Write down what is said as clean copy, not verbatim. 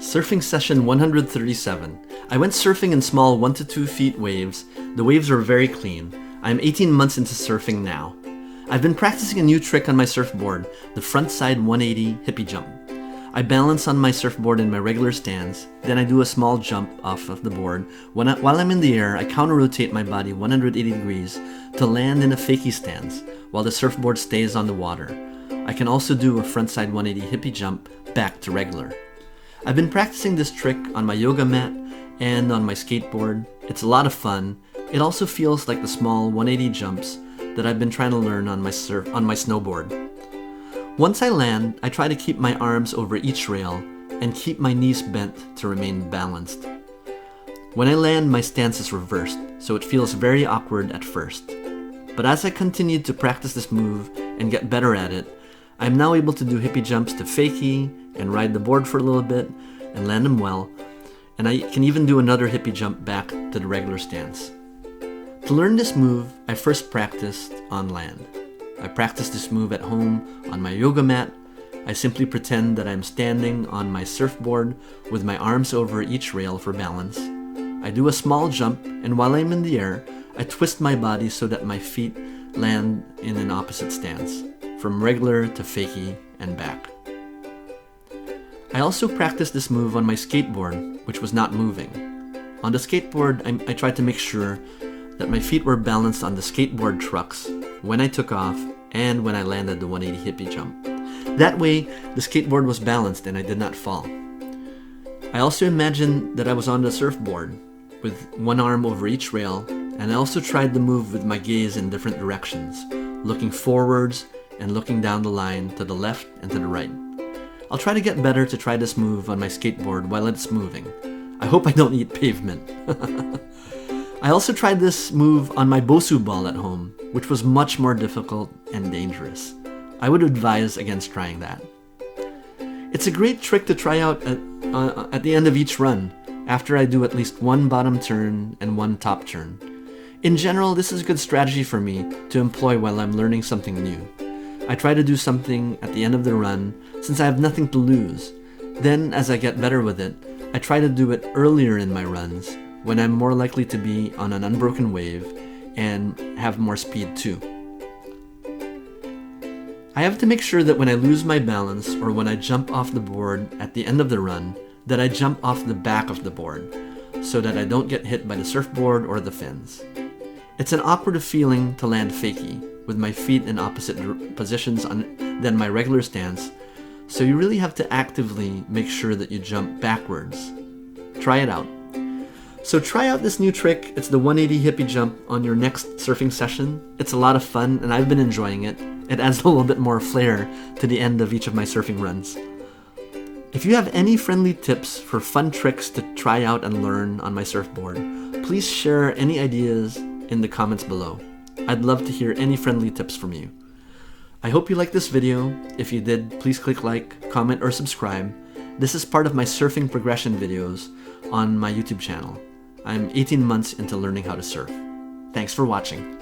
Surfing session 137. I went surfing in small 1 to 2 feet waves. The waves were very clean. I am 18 months into surfing now. I've been practicing a new trick on my surfboard, the frontside 180 hippie jump. I balance on my surfboard in my regular stance, then I do a small jump off of the board. While I'm in the air, I counter-rotate my body 180 degrees to land in a Fakie stance, while the surfboard stays on the water. I can also do a frontside 180 hippie jump back to regular. I've been practicing this trick on my yoga mat and on my skateboard. It's a lot of fun. It also feels like the small 180 jumps that I've been trying to learn on my snowboard. Once I land, I try to keep my arms over each rail and keep my knees bent to remain balanced. When I land, my stance is reversed, so it feels very awkward at first. But as I continue to practice this move and get better at it, I am now able to do hippie jumps to Fakie and ride the board for a little bit and land them well, and I can even do another hippie jump back to the regular stance. To learn this move, I first practiced on land. I practiced this move at home on my yoga mat. I simply pretend that I'm standing on my surfboard with my arms over each rail for balance. I do a small jump, and while I'm in the air, I twist my body so that my feet land in an opposite stance, from regular to Fakie and back. I also practiced this move on my skateboard, which was not moving. On the skateboard, I tried to make sure that my feet were balanced on the skateboard trucks when I took off and when I landed the 180 hippie jump. That way, the skateboard was balanced and I did not fall. I also imagined that I was on the surfboard with one arm over each rail, and I also tried the move with my gaze in different directions, looking forwards and looking down the line to the left and to the right. I'll try to get better to try this move on my skateboard while it's moving. I hope I don't eat pavement. I also tried this move on my Bosu ball at home, which was much more difficult and dangerous. I would advise against trying that. It's a great trick to try out at the end of each run, after I do at least one bottom turn and one top turn. In general, this is a good strategy for me to employ while I'm learning something new. I try to do something at the end of the run since I have nothing to lose. Then, as I get better with it, I try to do it earlier in my runs when I'm more likely to be on an unbroken wave and have more speed too. I have to make sure that when I lose my balance or when I jump off the board at the end of the run, that I jump off the back of the board so that I don't get hit by the surfboard or the fins. It's an awkward feeling to land Fakie with my feet in opposite positions than my regular stance, so you really have to actively make sure that you jump backwards. Try it out. So try out this new trick. It's the 180 hippie jump on your next surfing session. It's a lot of fun and I've been enjoying it. It adds a little bit more flair to the end of each of my surfing runs. If you have any friendly tips for fun tricks to try out and learn on my surfboard, please share any ideas in the comments below. I'd love to hear any friendly tips from you. I hope you liked this video. If you did, please click like, comment, or subscribe. This is part of my surfing progression videos on my YouTube channel. I'm 18 months into learning how to surf. Thanks for watching.